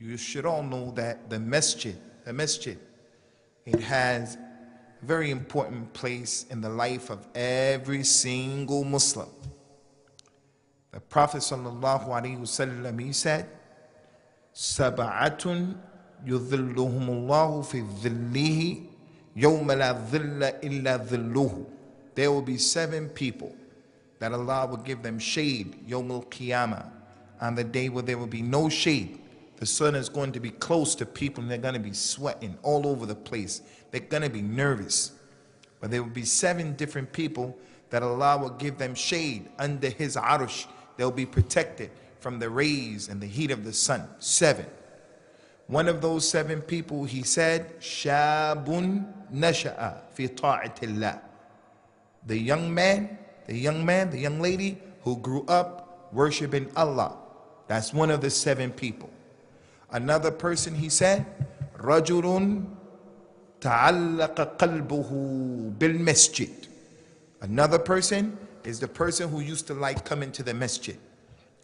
you should all know that the masjid, it has a very important place in the life of every single Muslim. The Prophet sallallahu alaihi wasallam, he said, "Sab'atun yudhilluhumullahu fi dhillihi yawma la dhilla illa dhilluhu." There will be 7 people that Allah will give them shade, Yawm al-Qiyamah, on the day where there will be no shade. The sun is going to be close to people and they're going to be sweating all over the place. They're going to be nervous. But there will be 7 different people that Allah will give them shade under His arush. They'll be protected from the rays and the heat of the sun. 7. One of those 7 people, he said, Shabun nasha'a fi ta'atillah. The young lady who grew up worshiping Allah. That's one of the 7 people. Another person, he said, Rajulun ta'allaqa qalbuhu bil masjid. Another person is the person who used to like coming to the masjid.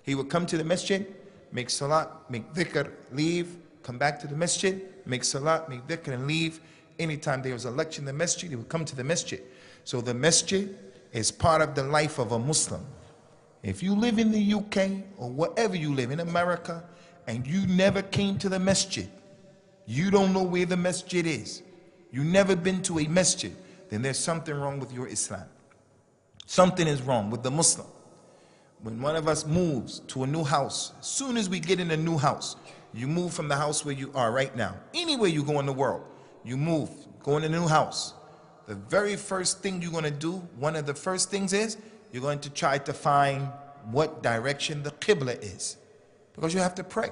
He would come to the masjid, make salat, make dhikr, leave, come back to the masjid, make salat, make dhikr, and leave. Anytime there was a lecture in the masjid, he would come to the masjid. So the masjid is part of the life of a Muslim. If you live in the UK or wherever you live, in America, and you never came to the masjid, you don't know where the masjid is, you never been to a masjid, then there's something wrong with your Islam. Something is wrong with the Muslim. When one of us moves to a new house, as soon as we get in a new house, you move from the house where you are right now. Anywhere you go in the world, you move, go in a new house. The very first thing you're going to do, one of the first things is, you're going to try to find what direction the Qibla is. Because you have to pray.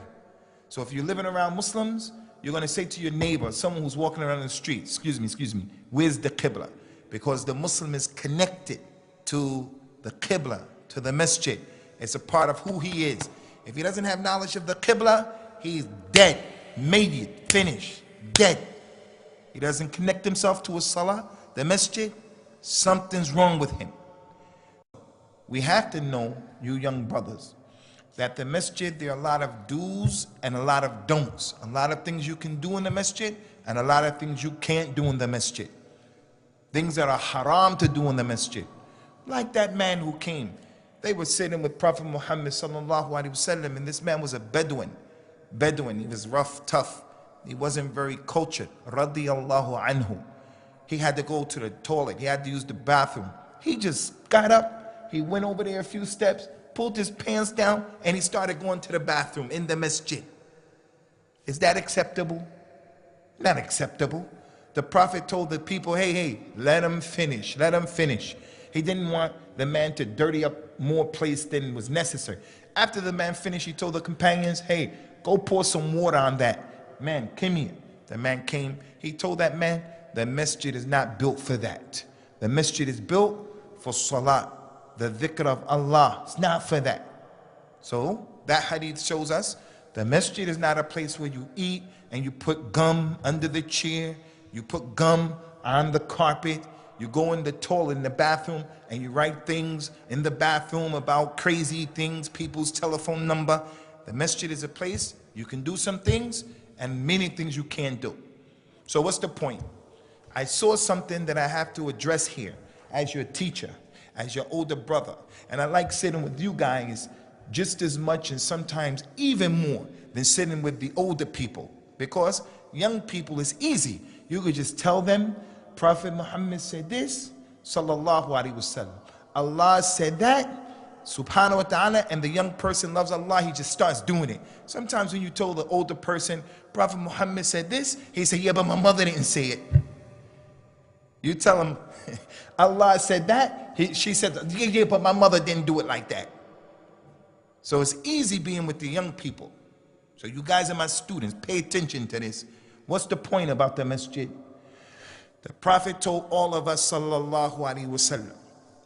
So if you're living around Muslims, you're going to say to your neighbor, someone who's walking around the street, excuse me, where's the Qibla? Because the Muslim is connected to the Qibla, to the Masjid. It's a part of who he is. If he doesn't have knowledge of the Qibla, he's dead, made it, finished, dead. He doesn't connect himself to a Salah, the Masjid, something's wrong with him. We have to know, you young brothers, that the masjid, there are a lot of do's and a lot of don'ts. A lot of things you can do in the masjid and a lot of things you can't do in the masjid. Things that are haram to do in the masjid. Like that man who came. They were sitting with Prophet Muhammad sallallahu alaihi wasallam, and this man was a Bedouin. He was rough, tough. He wasn't very cultured. Radiyallahu anhu. He had to go to the toilet. He had to use the bathroom. He just got up. He went over there a few steps, pulled his pants down, and he started going to the bathroom in the masjid. Is that acceptable? Not acceptable. The Prophet told the people, hey, let him finish, let him finish. He didn't want the man to dirty up more place than was necessary. After the man finished, he told the companions, hey, go pour some water on that. Man, come here. The man came. He told that man, the masjid is not built for that. The masjid is built for salat, the dhikr of Allah. It's not for that. So that hadith shows us the masjid is not a place where you eat and you put gum under the chair, you put gum on the carpet, you go in the toilet, in the bathroom, and you write things in the bathroom about crazy things, people's telephone number. The masjid is a place you can do some things and many things you can't do. So what's the point? I saw something that I have to address here as your teacher, as your older brother. And I like sitting with you guys just as much and sometimes even more than sitting with the older people. Because young people is easy. You could just tell them, Prophet Muhammad said this, sallallahu alaihi wasallam. Allah said that, subhanahu wa ta'ala, and the young person loves Allah, he just starts doing it. Sometimes when you told the older person, Prophet Muhammad said this, he said, yeah, but my mother didn't say it. You tell him, Allah said that, she said, yeah, but my mother didn't do it like that. So it's easy being with the young people. So you guys are my students, pay attention to this. What's the point about the masjid? The Prophet told all of us, sallallahu alaihi wasallam,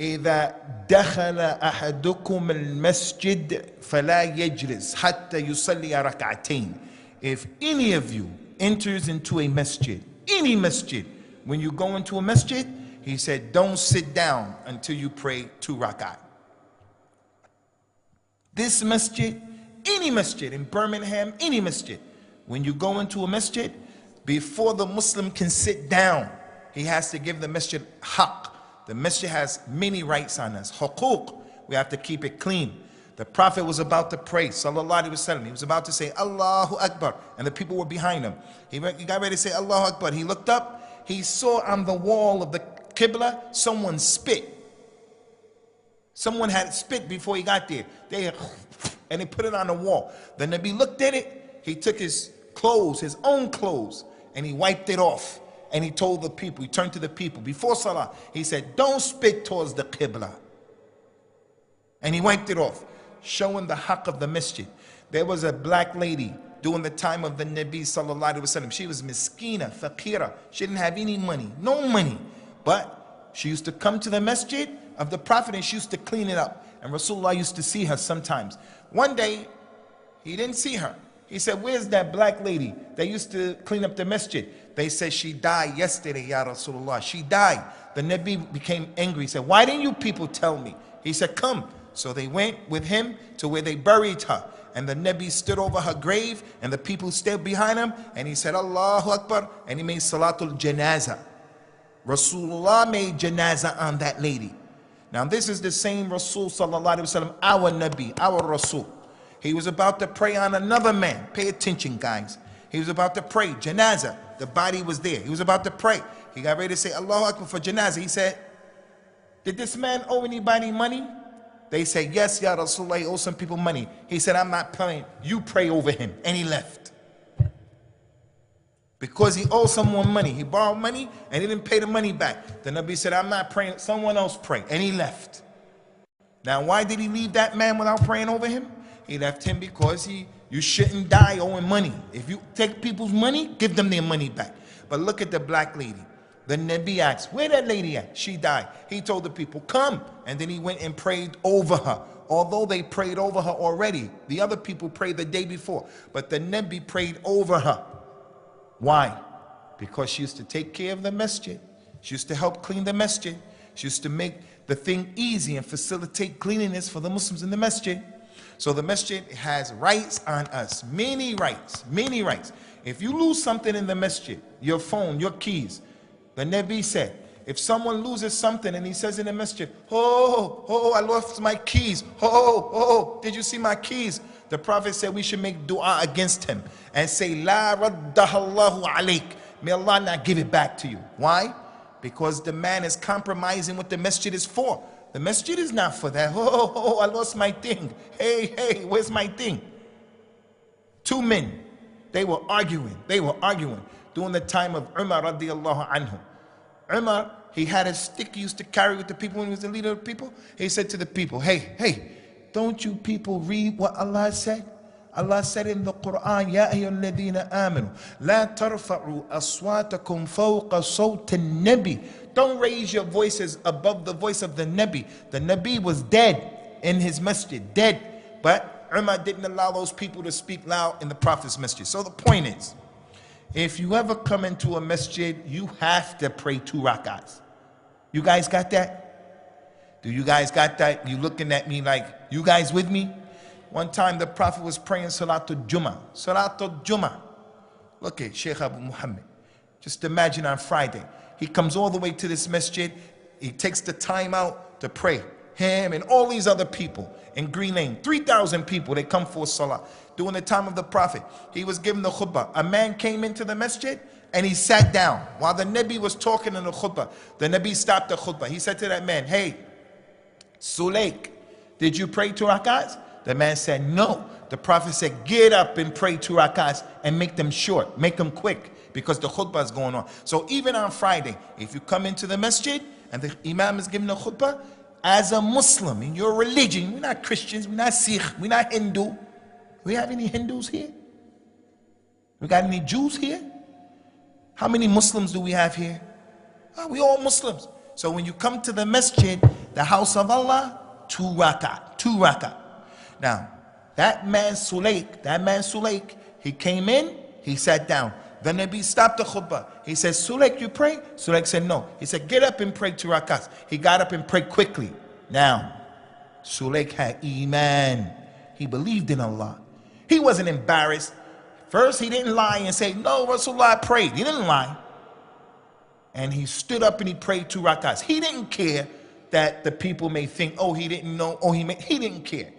إذا دخل أحدكم المسجد فلا يجلس حتى يصلي ركعتين. If any of you enters into a masjid, any masjid, when you go into a masjid, he said, don't sit down until you pray 2 rak'at. This masjid, any masjid in Birmingham, any masjid, When you go into a masjid, before the Muslim can sit down, he has to give the masjid haqq. The masjid has many rights on us. Huquq, we have to keep it clean. The Prophet was about to pray, sallallahu alaihi wasallam. He was about to say, Allahu Akbar, and the people were behind him. He got ready to say, Allahu Akbar. He looked up, he saw on the wall of the Qibla, someone spit. Someone had spit before he got there. And they put it on the wall. The Nabi looked at it, he took his clothes, his own clothes, and he wiped it off. And he told the people, he turned to the people, before Salah, he said, don't spit towards the Qibla. And he wiped it off, showing the haqq of the masjid. There was a black lady during the time of the Nabi sallallahu alaihi wasallam. She was miskina, faqira. She didn't have any money, no money. But she used to come to the masjid of the Prophet and she used to clean it up. And Rasulullah used to see her sometimes. One day, he didn't see her. He said, where's that black lady that used to clean up the masjid? They said, she died yesterday, Ya Rasulullah. She died. The Nabi became angry. He said, why didn't you people tell me? He said, come. So they went with him to where they buried her. And the Nabi stood over her grave and the people stood behind him. And he said, Allahu Akbar. And he made Salatul Janazah. Rasulullah made Janazah on that lady. Now this is the same Rasul sallallahu alaihi wasallam, our Nabi, our Rasul. He was about to pray on another man. Pay attention, guys. He was about to pray, Janazah. The body was there. He was about to pray. He got ready to say, Allahu Akbar for Janazah. He said, did this man owe anybody money? They said, yes, Ya Rasulullah, he owes some people money. He said, I'm not praying. You pray over him. And he left. Because he owed someone money. He borrowed money and he didn't pay the money back. The Nabi said, I'm not praying. Someone else pray. And he left. Now, why did he leave that man without praying over him? He left him because you shouldn't die owing money. If you take people's money, give them their money back. But look at the black lady. The Nabi asked, where that lady at? She died. He told the people, come. And then he went and prayed over her. Although they prayed over her already, the other people prayed the day before. But the Nabi prayed over her. Why? Because she used to take care of the masjid. She used to help clean the masjid. She used to make the thing easy and facilitate cleanliness for the Muslims in the masjid. So the masjid has rights on us, many rights, many rights. If you lose something in the masjid, your phone, your keys, the Nabi said, if someone loses something and he says in the masjid, I lost my keys, did you see my keys? The Prophet said we should make dua against him and say, La raddahallahu alayk. May Allah not give it back to you. Why? Because the man is compromising what the masjid is for. The masjid is not for that. I lost my thing. Hey, where's my thing? Two men, they were arguing during the time of Umar radiallahu anhu. Umar, he had a stick he used to carry with the people when he was the leader of the people. He said to the people, hey, don't you people read what Allah said? Allah said in the Quran, Ya ayyuhalladhina amanu, la tarfa'u aswatakum fawqa sawti an-nabi. Don't raise your voices above the voice of the Nabi. The Nabi was dead in his masjid, dead. But Umar didn't allow those people to speak loud in the Prophet's masjid. So the point is, if you ever come into a masjid, you have to pray 2 rak'ahs. You guys got that? Do you guys got that? You looking at me like, you guys with me? One time the Prophet was praying Salatul Jumu'ah. Salatul Jumu'ah. Look at Sheikh Abu Muhammad. Just imagine on Friday. He comes all the way to this masjid. He takes the time out to pray. Him and all these other people in Green Lane. 3,000 people, they come for Salah. During the time of the Prophet, he was giving the khutbah. A man came into the masjid and he sat down. While the Nabi was talking in the khutbah, the Nabi stopped the khutbah. He said to that man, hey, Shaykh, did you pray 2 rak'ahs? The man said, no. The Prophet said, get up and pray 2 rak'ahs and make them short, make them quick, because the khutbah is going on. So even on Friday, if you come into the masjid and the Imam is giving a khutbah, as a Muslim in your religion, we're not Christians, we're not Sikh, we're not Hindu. We have any Hindus here? We got any Jews here? How many Muslims do we have here? Oh, we all Muslims. So when you come to the masjid, the house of Allah, 2 rak'ah. Now, that man Sulaik, he came in, he sat down. The Nabi stopped the khutbah. He said, Sulaik, you pray? Sulaik said, no. He said, get up and pray 2 rak'ahs. He got up and prayed quickly. Now, Sulaik had Iman. He believed in Allah. He wasn't embarrassed. First, he didn't lie and say, no, Rasulullah prayed. He didn't lie. And he stood up and he prayed 2 rakats. He didn't care that the people may think, oh, he didn't know, oh, he didn't care.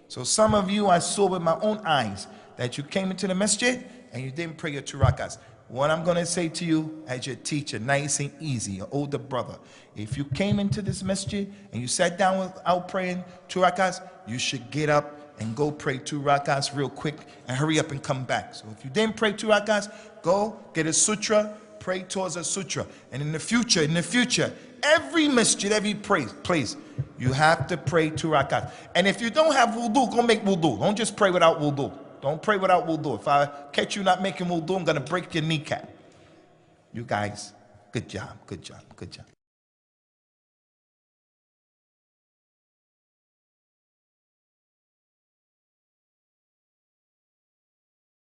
So some of you, I saw with my own eyes that you came into the masjid and you didn't pray your 2 rakats. What I'm going to say to you as your teacher, nice and easy, your older brother, if you came into this masjid and you sat down without praying 2 rakats, you should get up and go pray 2 rakats real quick and hurry up and come back. So if you didn't pray 2 rakats, go get a sutra, pray towards a sutra. And in the future, every masjid, every place, you have to pray 2 rakats. And if you don't have wudu, go make wudu. Don't just pray without wudu. Don't pray without wudu. If I catch you not making wudu, I'm going to break your kneecap. You guys, good job, good job, good job.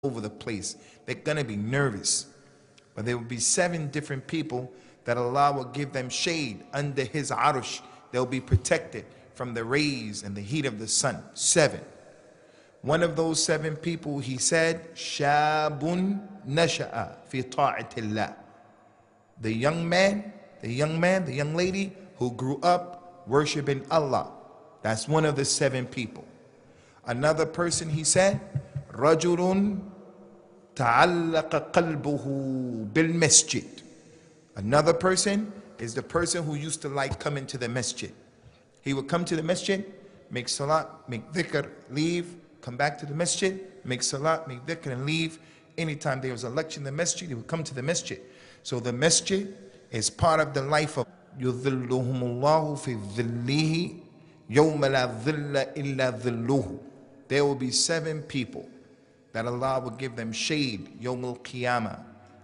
Over the place. They're going to be nervous. But there will be 7 different people that Allah will give them shade under His arush. They'll be protected from the rays and the heat of the sun. 7. One of those 7 people, he said, Shabun nasha'a fi ta'atillah. The young lady who grew up worshiping Allah. That's one of the 7 people. Another person, he said, Rajulun ta'allaqa qalbuhu bil masjid. Another person is the person who used to like coming to the masjid. He would come to the masjid, make salat, make dhikr, leave, come back to the masjid, make salat, make dhikr, and leave. Anytime there was a lecture in the masjid, he would come to the masjid. So the masjid is part of the life of yudhilluhumullahu fi dhillihi yawma la dhilla illa dhilluhu. There will be 7 people that Allah will give them shade, Yawmul Qiyamah,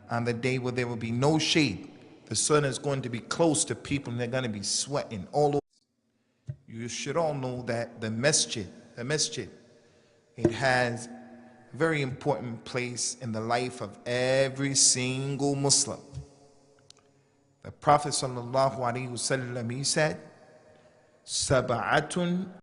on the day where there will be no shade. The sun is going to be close to people and they're going to be sweating all over. You should all know that the masjid, it has a very important place in the life of every single Muslim. The Prophet sallallahu alaihi wasallam, he said, Sab'atun